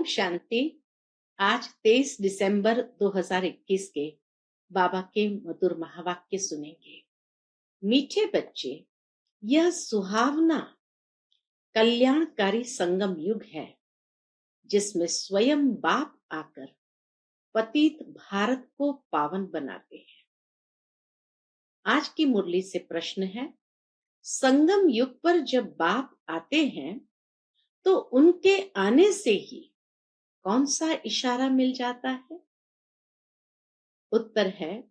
शांति। आज 23 दिसंबर 2021 के बाबा के मधुर महावाक्य सुनेंगे। मीठे बच्चे, यह सुहावना कल्याणकारी संगम युग है जिसमें स्वयं बाप आकर पतित भारत को पावन बनाते हैं। आज की मुरली से प्रश्न है, संगम युग पर जब बाप आते हैं तो उनके आने से ही कौन सा इशारा मिल जाता है? उत्तर है,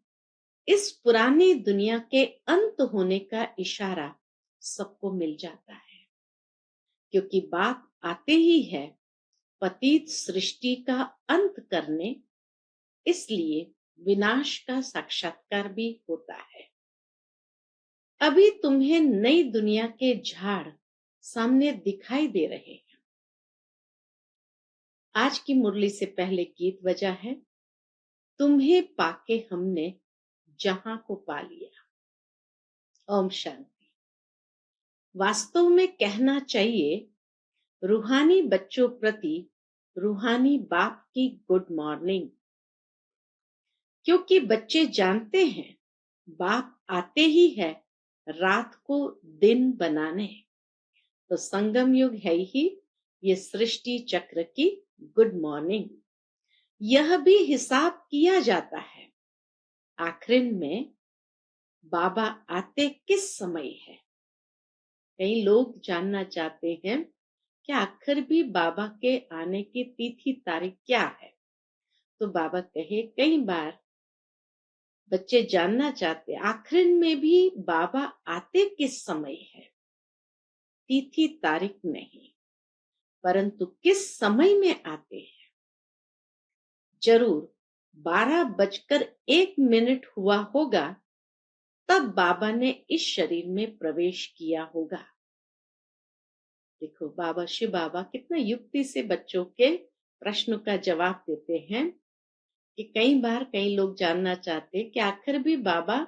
इस पुरानी दुनिया के अंत होने का इशारा सबको मिल जाता है, क्योंकि बाप आते ही है पतित सृष्टि का अंत करने, इसलिए विनाश का साक्षात्कार भी होता है। अभी तुम्हें नई दुनिया के झाड़ सामने दिखाई दे रहे हैं। आज की मुरली से पहले गीत बजा है, तुम्हें पाके हमने जहां को पा लिया। ओम शांति। वास्तव में कहना चाहिए, रूहानी बच्चों प्रति रूहानी बाप की गुड मॉर्निंग, क्योंकि बच्चे जानते हैं बाप आते ही है रात को दिन बनाने। तो संगम युग है ही ये सृष्टि चक्र की गुड मॉर्निंग। यह भी हिसाब किया जाता है आखिर में बाबा आते किस समय है। कई लोग जानना चाहते हैं कि आखिर भी बाबा के आने की तिथि तारीख क्या है। तो बाबा कहे, कई बार बच्चे जानना चाहते आखिर में भी बाबा आते किस समय है। तिथि तारीख नहीं, परंतु किस समय में आते हैं। जरूर 12:01 हुआ होगा तब बाबा ने इस शरीर में प्रवेश किया होगा। देखो बाबा, शिव बाबा कितना युक्ति से बच्चों के प्रश्न का जवाब देते हैं कि कई बार कई लोग जानना चाहते हैं कि आखिर भी बाबा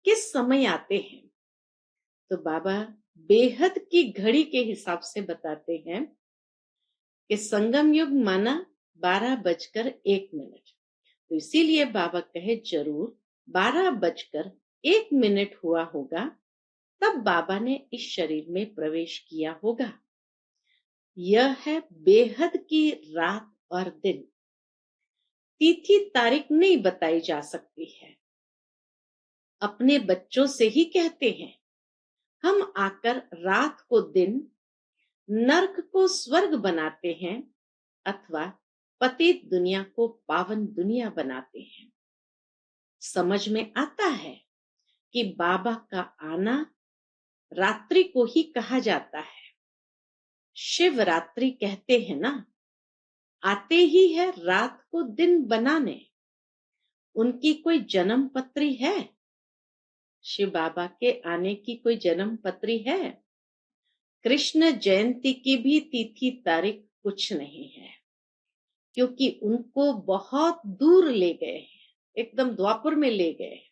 किस समय आते हैं। तो बाबा बेहद की घड़ी के हिसाब से बताते हैं कि संगम युग माना 12:01। तो इसीलिए बाबा कहे, जरूर 12:01 हुआ होगा तब बाबा ने इस शरीर में प्रवेश किया होगा। यह है बेहद की रात और दिन। तिथि तारीख नहीं बताई जा सकती है। अपने बच्चों से ही कहते हैं, हम आकर रात को दिन, नर्क को स्वर्ग बनाते हैं अथवा पतित दुनिया को पावन दुनिया बनाते हैं। समझ में आता है कि बाबा का आना रात्रि को ही कहा जाता है। शिवरात्रि कहते हैं ना, आते ही है रात को दिन बनाने। उनकी कोई जन्म पत्री है? शिव बाबा के आने की कोई जन्म पत्री है? कृष्ण जयंती की भी तिथि तारीख कुछ नहीं है, क्योंकि उनको बहुत दूर ले गए हैं, एकदम द्वापर में ले गए।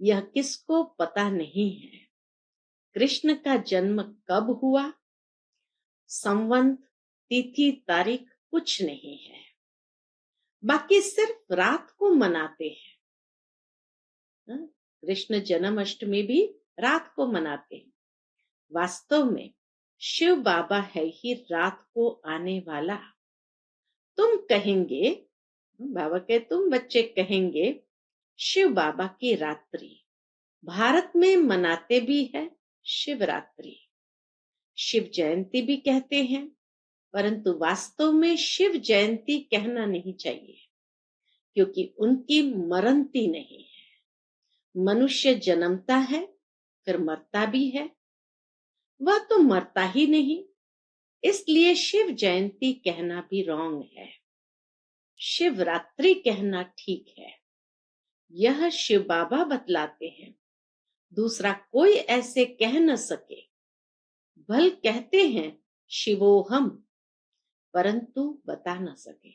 यह किसको पता नहीं है कृष्ण का जन्म कब हुआ। संवंत तिथि तारीख कुछ नहीं है, बाकी सिर्फ रात को मनाते हैं। कृष्ण जन्माष्टमी भी रात को मनाते हैं। वास्तव में शिव बाबा है ही रात को आने वाला। तुम कहेंगे, बाबा के तुम बच्चे कहेंगे, शिव बाबा की रात्रि भारत में मनाते भी है शिवरात्रि। शिव जयंती भी कहते हैं, परंतु वास्तव में शिव जयंती कहना नहीं चाहिए, क्योंकि उनकी मरंती नहीं है। मनुष्य जन्मता है फिर मरता भी है, वह तो मरता ही नहीं, इसलिए शिव जयंती कहना भी रॉन्ग है। शिवरात्रि कहना ठीक है। यह शिव बाबा बतलाते हैं, दूसरा कोई ऐसे कह न सके। भल कहते हैं शिवोहम, परंतु बता न सके।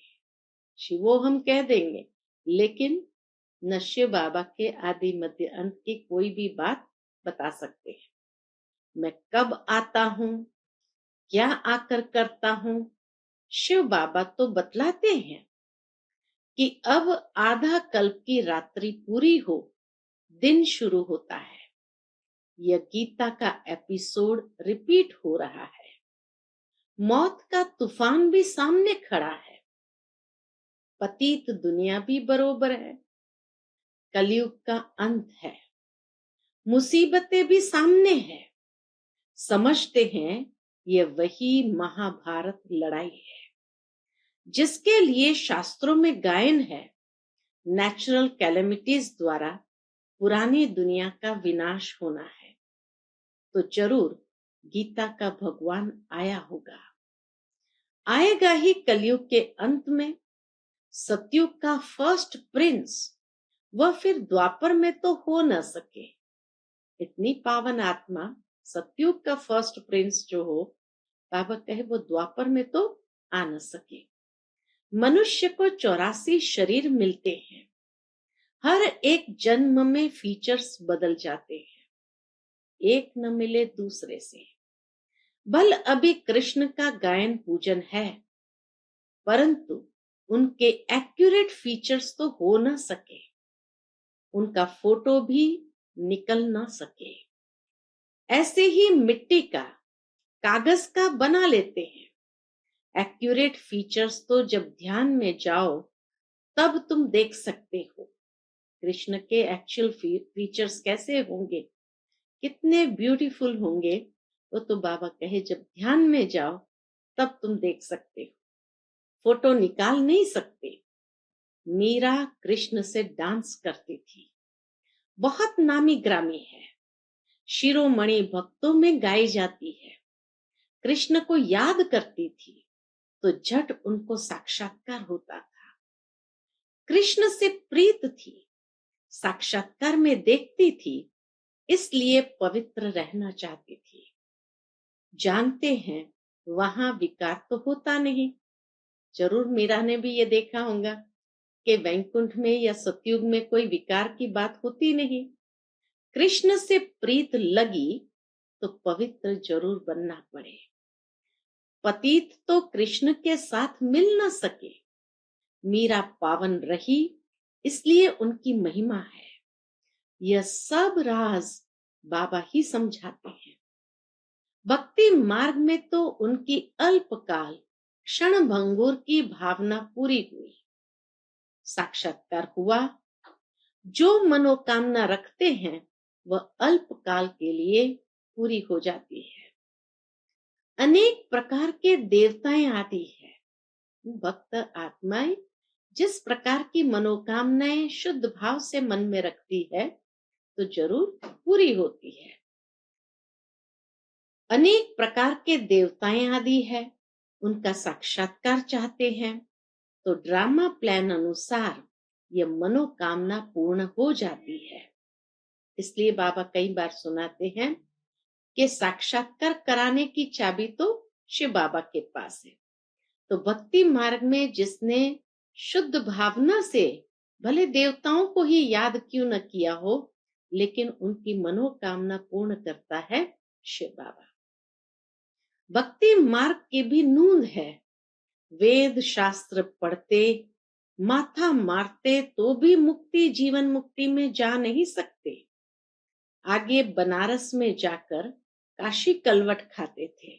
शिवोहम कह देंगे, लेकिन न शिव बाबा के आदि मध्य अंत की कोई भी बात बता सकते हैं। मैं कब आता हूं, क्या आकर करता हूं, शिव बाबा तो बतलाते हैं कि अब आधा कल्प की रात्रि पूरी हो, दिन शुरू होता है। यह गीता का एपिसोड रिपीट हो रहा है। मौत का तूफान भी सामने खड़ा है। पतित दुनिया भी बरोबर है। कलयुग का अंत है। मुसीबतें भी सामने है। समझते हैं ये वही महाभारत लड़ाई है जिसके लिए शास्त्रों में गायन है। नेचुरल कैलेमिटीज द्वारा पुरानी दुनिया का विनाश होना है, तो जरूर गीता का भगवान आया होगा। आएगा ही कलयुग के अंत में। सतयुग का फर्स्ट प्रिंस वह फिर द्वापर में तो हो न सके। इतनी पावन आत्मा सतयुग का फर्स्ट प्रिंस जो हो, बाबा कहे वो द्वापर में तो आ न सके। मनुष्य को 84 शरीर मिलते हैं। हर एक जन्म में फीचर्स बदल जाते हैं, एक न मिले दूसरे से। बल अभी कृष्ण का गायन पूजन है, परंतु उनके एक्यूरेट फीचर्स तो हो न सके। उनका फोटो भी निकल न सके। ऐसे ही मिट्टी का, कागज का बना लेते हैं। एक्यूरेट फीचर्स तो जब ध्यान में जाओ तब तुम देख सकते हो कृष्ण के एक्चुअल फीचर्स कैसे होंगे, कितने ब्यूटीफुल होंगे। वो तो बाबा कहे जब ध्यान में जाओ तब तुम देख सकते हो, फोटो निकाल नहीं सकते। मीरा कृष्ण से डांस करती थी, बहुत नामी ग्रामी है, शिरोमणि भक्तों में गाई जाती है। कृष्ण को याद करती थी तो झट उनको साक्षात्कार होता था। कृष्ण से प्रीत थी, साक्षात्कार में देखती थी, इसलिए पवित्र रहना चाहती थी। जानते हैं वहां विकार तो होता नहीं। जरूर मीरा ने भी ये देखा होगा कि वैकुंठ में या सतयुग में कोई विकार की बात होती नहीं। कृष्ण से प्रीत लगी तो पवित्र जरूर बनना पड़े। पतित तो कृष्ण के साथ मिल न सके। मीरा पावन रही, इसलिए उनकी महिमा है। यह सब राज बाबा ही समझाते हैं। भक्ति मार्ग में तो उनकी अल्पकाल क्षण भंगुर की भावना पूरी हुई। साक्षात्कार हुआ। जो मनोकामना रखते हैं वह अल्पकाल के लिए पूरी हो जाती है। अनेक प्रकार के देवताएं आती है। भक्त आत्माएं जिस प्रकार की मनोकामनाएं शुद्ध भाव से मन में रखती है तो जरूर पूरी होती है। अनेक प्रकार के देवताएं आदि है, उनका साक्षात्कार चाहते हैं तो ड्रामा प्लान अनुसार यह मनोकामना पूर्ण हो जाती है। इसलिए बाबा कई बार सुनाते हैं कि साक्षात्कार कराने की चाबी तो शिव बाबा के पास है। तो भक्ति मार्ग में जिसने शुद्ध भावना से भले देवताओं को ही याद क्यों न किया हो, लेकिन उनकी मनोकामना पूर्ण करता है शिव बाबा। भक्ति मार्ग की भी नूंद है। वेद शास्त्र पढ़ते, माथा मारते तो भी मुक्ति, जीवन मुक्ति में जा नहीं सकते। आगे बनारस में जाकर काशी कलवट खाते थे।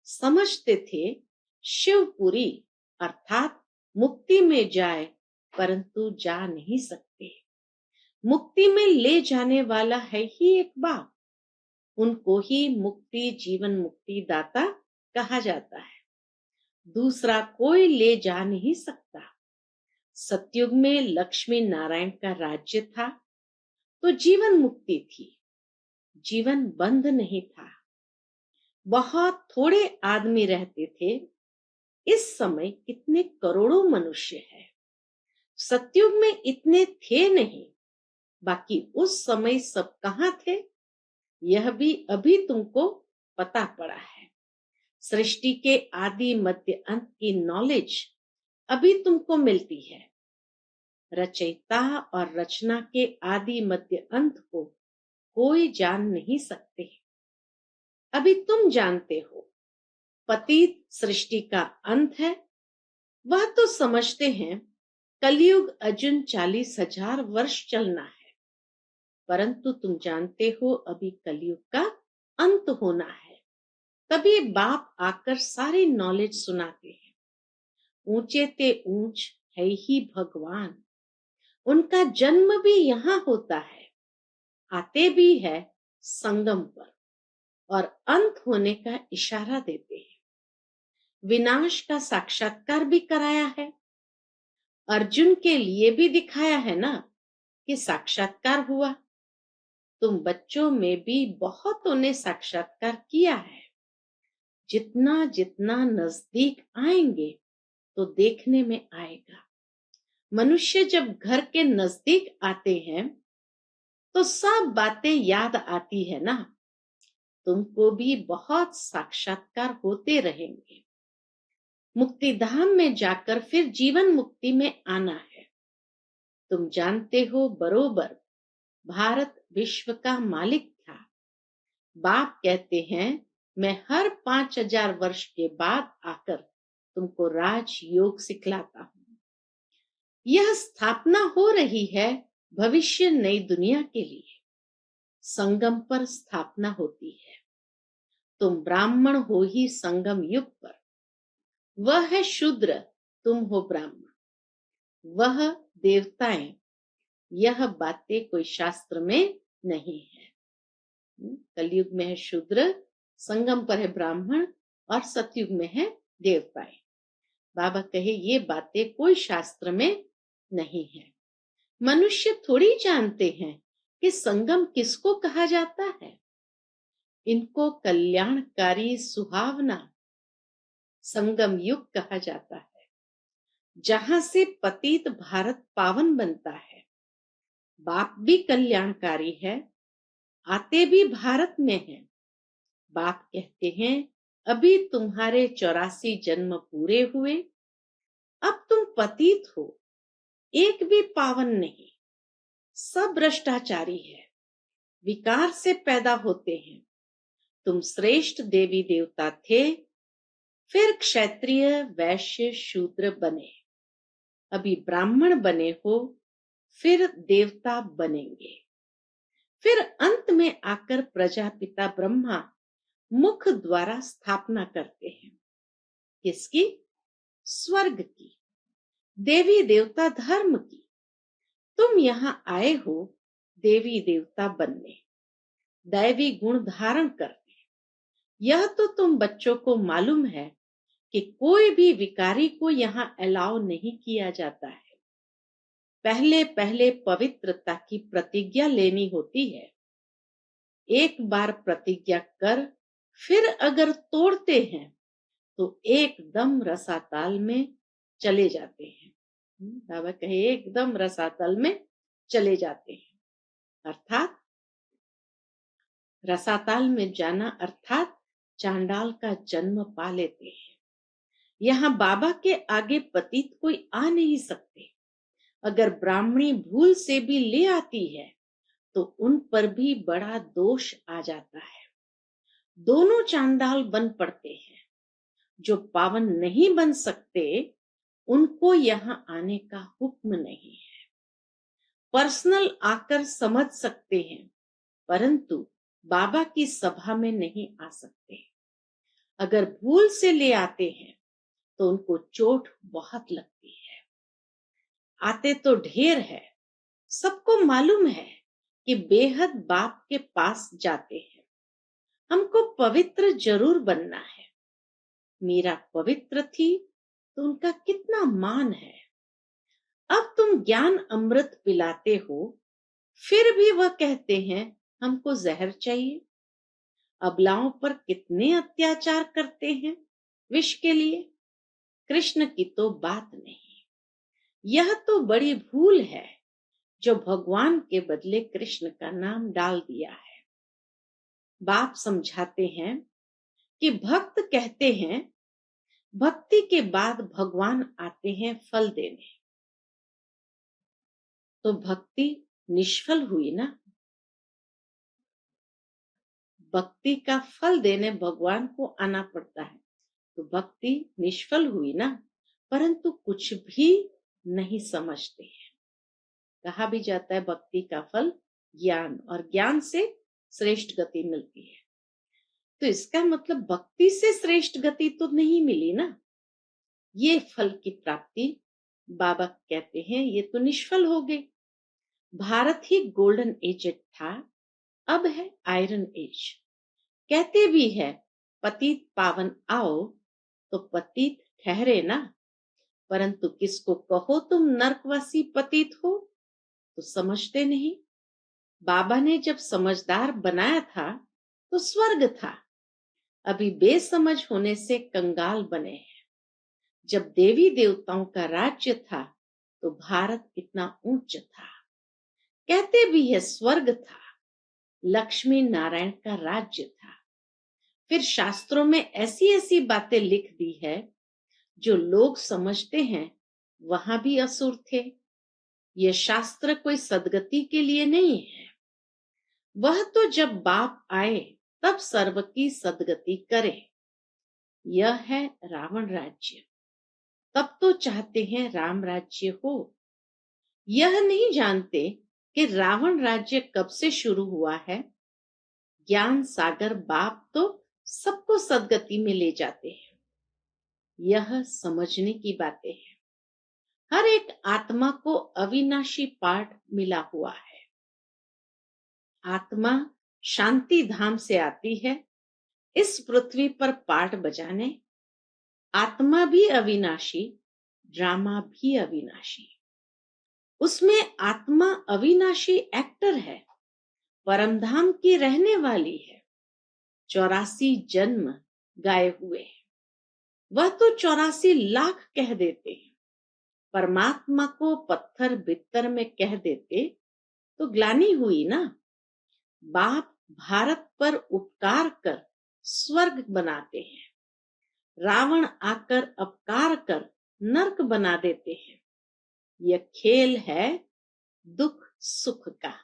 समझते थे शिवपुरी अर्थात मुक्ति में जाए, परंतु जा नहीं सकते। मुक्ति में ले जाने वाला है ही एक बाप। उनको ही मुक्ति, जीवन मुक्ति दाता कहा जाता है। दूसरा कोई ले जा नहीं सकता। सतयुग में लक्ष्मी नारायण का राज्य था तो जीवन मुक्ति थी, जीवन बंद नहीं था। बहुत थोड़े आदमी रहते थे। इस समय कितने करोड़ों मनुष्य हैं। सतयुग में इतने थे नहीं। बाकी उस समय सब कहाँ थे, यह भी अभी तुमको पता पड़ा है। सृष्टि के आदि मध्य अंत की नॉलेज अभी तुमको मिलती है। रचयिता और रचना के आदि मध्य अंत को कोई जान नहीं सकते। अभी तुम जानते हो। पतित सृष्टि का अंत है, वह तो समझते हैं कलयुग अजून 40,000 वर्ष चलना है, परंतु तुम जानते हो अभी कलयुग का अंत होना है। तभी बाप आकर सारी नॉलेज सुनाते हैं। ऊंचे ते ऊंच है ही भगवान, उनका जन्म भी यहाँ होता है, आते भी है संगम पर, और अंत होने का इशारा देते हैं। विनाश का साक्षात्कार भी कराया है, अर्जुन के लिए भी दिखाया है ना कि साक्षात्कार हुआ। तुम बच्चों में भी बहुतों ने साक्षात्कार किया है। जितना जितना नजदीक आएंगे तो देखने में आएगा। मनुष्य जब घर के नजदीक आते हैं तो सब बातें याद आती है ना। तुमको भी बहुत साक्षात्कार होते रहेंगे। मुक्ति धाम में जाकर फिर जीवन मुक्ति में आना है। तुम जानते हो बरोबर भारत विश्व का मालिक था। बाप कहते हैं मैं हर 5,000 वर्ष के बाद आकर तुमको राजयोग सिखलाता हूं। यह स्थापना हो रही है भविष्य नई दुनिया के लिए। संगम पर स्थापना होती है। तुम ब्राह्मण हो ही संगम युग पर। वह है शूद्र, तुम हो ब्राह्मण। वह देवताएं। यह बातें कोई शास्त्र में नहीं है। कलयुग में है शूद्र, संगम पर है ब्राह्मण, और सतयुग में है देवताएं। बाबा कहे ये बातें कोई शास्त्र में नहीं है। मनुष्य थोड़ी जानते हैं कि संगम किसको कहा जाता है। इनको कल्याणकारी सुहावना संगम युग कहा जाता है, जहां से पतित भारत पावन बनता है। बाप भी कल्याणकारी है, आते भी भारत में हैं। बाप कहते हैं अभी तुम्हारे 84 जन्म पूरे हुए, अब तुम पतित हो, एक भी पावन नहीं, सब भ्रष्टाचारी है, विकार से पैदा होते हैं। तुम श्रेष्ठ देवी देवता थे, फिर क्षत्रिय वैश्य शूद्र बने, अभी ब्राह्मण बने हो, फिर देवता बनेंगे। फिर अंत में आकर प्रजापिता ब्रह्मा मुख द्वारा स्थापना करते हैं। किसकी? स्वर्ग की, देवी देवता धर्म की। तुम यहां आए हो देवी देवता बनने, दैवी गुण धारण करने। यह तो तुम बच्चों को मालूम है कि कोई भी विकारी को यहाँ अलाउ नहीं किया जाता है। पहले पहले पवित्रता की प्रतिज्ञा लेनी होती है। एक बार प्रतिज्ञा कर फिर अगर तोड़ते हैं तो एकदम रसाताल में चले जाते हैं। बाबा कहे एकदम रसातल में चले जाते हैं। अर्थात रसाताल में जाना अर्थात चांडाल का जन्म पा लेते हैं। यहाँ बाबा के आगे पतित कोई आ नहीं सकते। अगर ब्राह्मणी भूल से भी ले आती है तो उन पर भी बड़ा दोष आ जाता है। दोनों चांडाल बन पड़ते हैं। जो पावन नहीं बन सकते उनको यहाँ आने का हुक्म नहीं है। पर्सनल आकर समझ सकते हैं, परंतु बाबा की सभा में नहीं आ सकते। अगर भूल से ले आते हैं तो उनको चोट बहुत लगती है। आते तो ढेर है, सबको मालूम है कि बेहद बाप के पास जाते हैं। हमको पवित्र जरूर बनना है। मीरा पवित्र थी तो उनका कितना मान है। अब तुम ज्ञान अमृत पिलाते हो, फिर भी वह कहते हैं हमको जहर चाहिए। अबलाओं पर कितने अत्याचार करते हैं विष के लिए। कृष्ण की तो बात नहीं। यह तो बड़ी भूल है जो भगवान के बदले कृष्ण का नाम डाल दिया है। बाप समझाते हैं कि भक्त कहते हैं भक्ति के बाद भगवान आते हैं फल देने, तो भक्ति निष्फल हुई ना। भक्ति का फल देने भगवान को आना पड़ता है। तो भक्ति निष्फल हुई ना, परंतु कुछ भी नहीं समझते हैं। कहा भी जाता है भक्ति का फल ज्ञान, और ज्ञान से श्रेष्ठ गति मिलती है। तो इसका मतलब भक्ति से श्रेष्ठ गति तो नहीं मिली ना। ये फल की प्राप्ति बाबा कहते हैं ये तो निष्फल हो गई। भारत ही गोल्डन एज था, अब है आयरन एज। कहते भी है पतित पावन आओ, तो पतित ठहरे ना, परंतु किसको कहो तुम नरकवासी पतित हो तो समझते नहीं। बाबा ने जब समझदार बनाया था तो स्वर्ग था, अभी बेसमझ होने से कंगाल बने हैं। जब देवी देवताओं का राज्य था तो भारत कितना ऊंच था। कहते भी है स्वर्ग था, लक्ष्मी नारायण का राज्य था। फिर शास्त्रों में ऐसी ऐसी बातें लिख दी है जो लोग समझते हैं वहां भी असुर थे। यह शास्त्र कोई सदगति के लिए नहीं है, वह तो जब बाप आए तब सर्व की सदगति करे। यह है रावण राज्य, तब तो चाहते हैं राम राज्य हो। यह नहीं जानते कि रावण राज्य कब से शुरू हुआ है। ज्ञान सागर बाप तो सबको सदगति में ले जाते हैं। यह समझने की बातें हैं। हर एक आत्मा को अविनाशी पाठ मिला हुआ है। आत्मा शांति धाम से आती है इस पृथ्वी पर पाठ बजाने। आत्मा भी अविनाशी, ड्रामा भी अविनाशी। उसमें आत्मा अविनाशी एक्टर है, परमधाम की रहने वाली है। 84 जन्म गाए हुए हैं, वह तो 84 लाख कह देते हैं। परमात्मा को पत्थर बित्तर में कह देते तो ग्लानि हुई ना। बाप भारत पर उपकार कर स्वर्ग बनाते हैं, रावण आकर अपकार कर नरक बना देते हैं। यह खेल है दुख सुख का।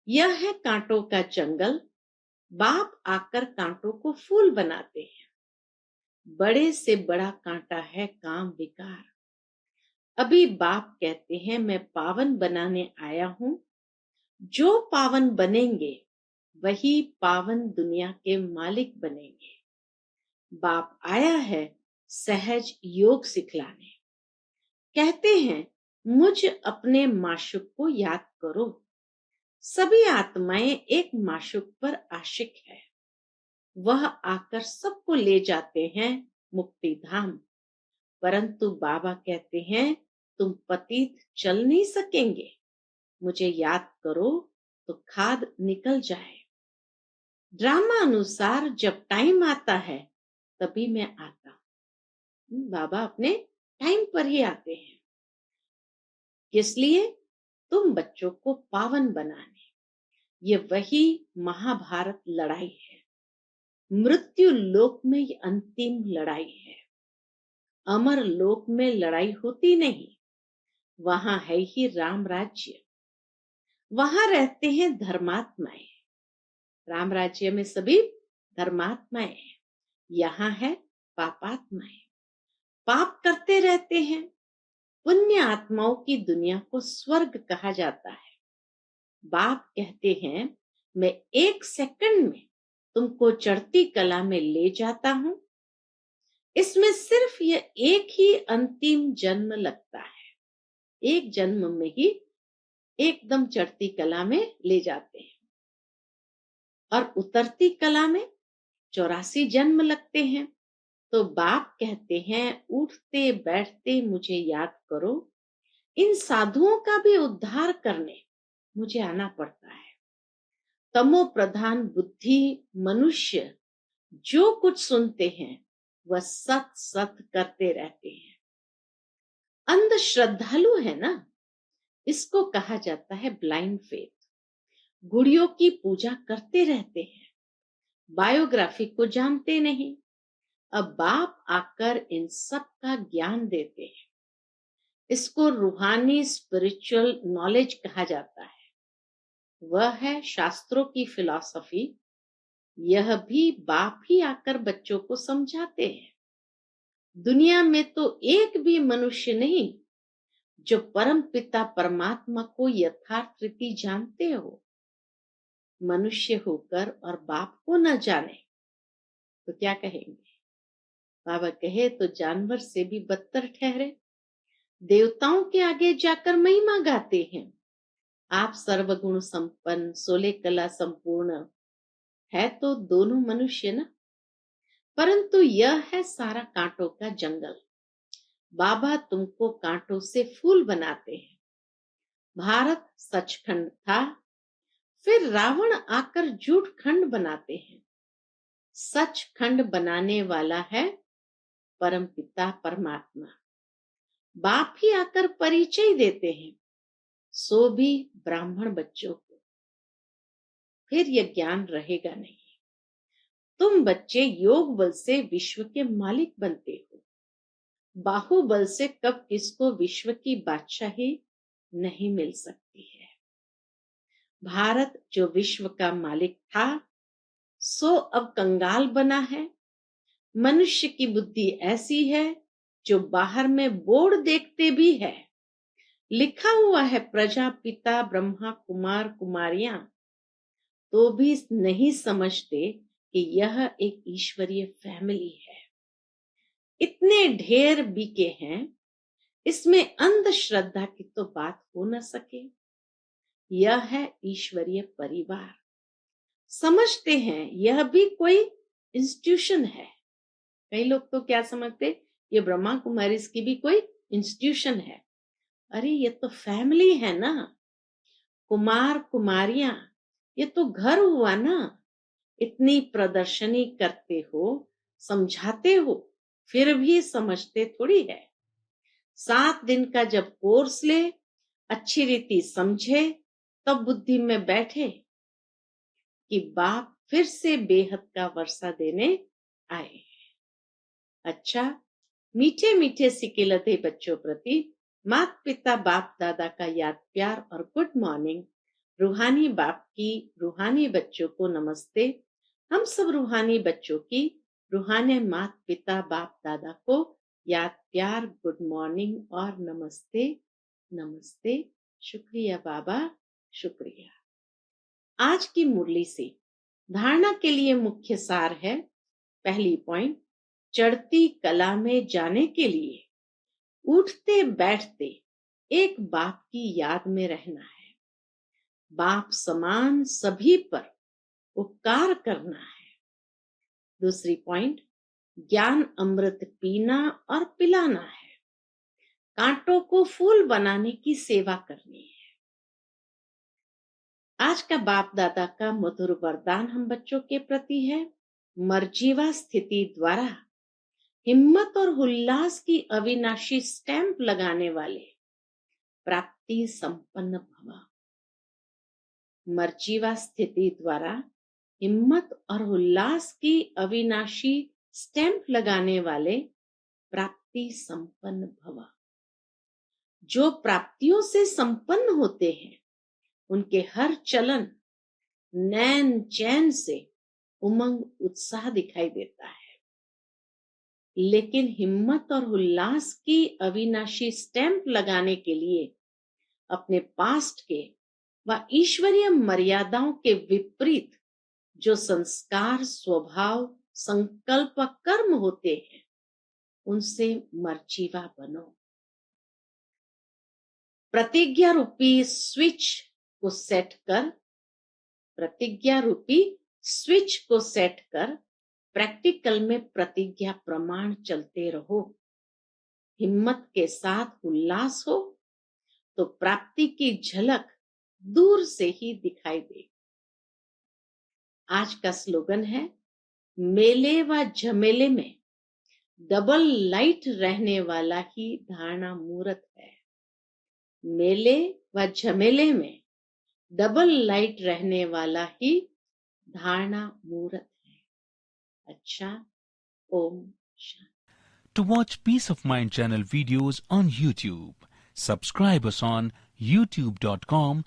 यह है कांटों का जंगल, बाप आकर कांटों को फूल बनाते हैं। बड़े से बड़ा कांटा है काम विकार। अभी बाप कहते हैं मैं पावन बनाने आया हूं। जो पावन बनेंगे वही पावन दुनिया के मालिक बनेंगे। बाप आया है सहज योग सिखलाने। कहते हैं मुझ अपने माशुक को याद करो। सभी आत्माएं एक माशुक पर आशिक है, वह आकर सबको ले जाते हैं मुक्ति धाम। परंतु बाबा कहते हैं तुम पतित चल नहीं सकेंगे, मुझे याद करो तो खाद निकल जाए। ड्रामा अनुसार जब टाइम आता है तभी मैं आता हूं। बाबा अपने टाइम पर ही आते हैं। इसलिए तुम बच्चों को पावन बनाने। ये वही महाभारत लड़ाई है। मृत्यु लोक में ये अंतिम लड़ाई है। अमर लोक में लड़ाई होती नहीं, वहां है ही राम राज्य। वहां रहते हैं धर्मात्माएं। राम राज्य में सभी धर्मात्माएं हैं, यहाँ है पापात्माएं। पाप करते रहते हैं। पुण्य आत्माओं की दुनिया को स्वर्ग कहा जाता है। बाप कहते हैं मैं 1 सेकंड में तुमको चढ़ती कला में ले जाता हूं। इसमें सिर्फ यह एक ही अंतिम जन्म लगता है। एक जन्म में ही एकदम चढ़ती कला में ले जाते हैं, और उतरती कला में 84 जन्म लगते हैं। तो बाप कहते हैं उठते बैठते मुझे याद करो। इन साधुओं का भी उद्धार करने मुझे आना पड़ता है। तमो प्रधान बुद्धि मनुष्य जो कुछ सुनते हैं वह सत सत करते रहते हैं। अंध श्रद्धालु है ना, इसको कहा जाता है ब्लाइंड फेथ। गुड़ियों की पूजा करते रहते हैं, बायोग्राफी को जानते नहीं। अब बाप आकर इन सब का ज्ञान देते हैं। इसको रूहानी स्पिरिचुअल नॉलेज कहा जाता है। वह है शास्त्रों की फिलॉसफी। यह भी बाप ही आकर बच्चों को समझाते हैं। दुनिया में तो एक भी मनुष्य नहीं जो परम पिता परमात्मा को यथार्थ रीति जानते हो। मनुष्य होकर और बाप को न जाने तो क्या कहेंगे? बाबा कहे तो जानवर से भी बदतर ठहरे। देवताओं के आगे जाकर महिमा गाते हैं। आप सर्वगुण संपन्न, 16 कला संपूर्ण है तो दोनों मनुष्य ना। परंतु यह है सारा कांटों का जंगल। बाबा तुमको कांटों से फूल बनाते हैं। भारत सचखंड था, फिर रावण आकर झूठ खंड बनाते हैं। सचखंड बनाने वाला है परमपिता परमात्मा। बाप ही आकर परिचय देते हैं, सो भी ब्राह्मण बच्चों को। फिर यह ज्ञान रहेगा नहीं। तुम बच्चे योग बल से विश्व के मालिक बनते हो। बाहुबल से कब किसको विश्व की बादशाही नहीं मिल सकती है। भारत जो विश्व का मालिक था, सो अब कंगाल बना है। मनुष्य की बुद्धि ऐसी है जो बाहर में बोर्ड देखते भी है, लिखा हुआ है प्रजापिता ब्रह्मा कुमार कुमारियां, तो भी नहीं समझते कि यह एक ईश्वरीय फैमिली है। इतने ढेर बीके हैं, इसमें अंधश्रद्धा की तो बात हो न सके। यह है ईश्वरीय परिवार। समझते हैं यह भी कोई इंस्टीट्यूशन है। कई लोग तो क्या समझते, ये ब्रह्मा कुमारी की भी कोई इंस्टीट्यूशन है। अरे ये तो फैमिली है ना। कुमार कुमारियां ये तो घर हुआ ना। इतनी प्रदर्शनी करते हो, समझाते हो, फिर भी समझते थोड़ी है। 7 दिन का जब कोर्स ले, अच्छी रीति समझे, तब बुद्धि में बैठे कि बाप फिर से बेहद का वर्षा देने आए। अच्छा, मीठे मीठे सिकिलते बच्चों प्रति माता पिता बाप दादा का याद प्यार और गुड मॉर्निंग। रूहानी बाप की रूहानी बच्चों को नमस्ते। हम सब रूहानी बच्चों की रूहानी माता पिता बाप दादा को याद प्यार, गुड मॉर्निंग और नमस्ते। नमस्ते। शुक्रिया बाबा, शुक्रिया। आज की मुरली से धारणा के लिए मुख्य सार है। पहली पॉइंट, चढ़ती कला में जाने के लिए उठते बैठते एक बाप की याद में रहना है। बाप समान सभी पर उपकार करना है। दूसरी पॉइंट, ज्ञान अमृत पीना और पिलाना है। कांटों को फूल बनाने की सेवा करनी है। आज का बाप दादा का मधुर वरदान हम बच्चों के प्रति है। मर्जीवा स्थिति द्वारा हिम्मत और उल्लास की अविनाशी स्टैंप लगाने वाले प्राप्ति संपन्न भव। मर्जीवा स्थिति द्वारा हिम्मत और उल्लास की अविनाशी स्टैंप लगाने वाले प्राप्ति संपन्न भव। जो प्राप्तियों से संपन्न होते हैं, उनके हर चलन नैन चैन से उमंग उत्साह दिखाई देता है। लेकिन हिम्मत और उल्लास की अविनाशी स्टैंप लगाने के लिए अपने पास्ट के व ईश्वरीय मर्यादाओं के विपरीत जो संस्कार, स्वभाव, संकल्प, कर्म होते हैं, उनसे मर्जीवा बनो। प्रतिज्ञा रूपी स्विच को सेट कर, प्रतिज्ञा रूपी स्विच को सेट कर प्रैक्टिकल में प्रतिज्ञा प्रमाण चलते रहो। हिम्मत के साथ उल्लास हो तो प्राप्ति की झलक दूर से ही दिखाई दे। आज का स्लोगन है, मेले व झमेले में डबल लाइट रहने वाला ही धारणा मूर्त है। मेले व झमेले में डबल लाइट रहने वाला ही धारणा मूर्त है। अच्छा, Om Shanti. To watch Peace of Mind channel videos on YouTube, subscribe us on youtube.com/.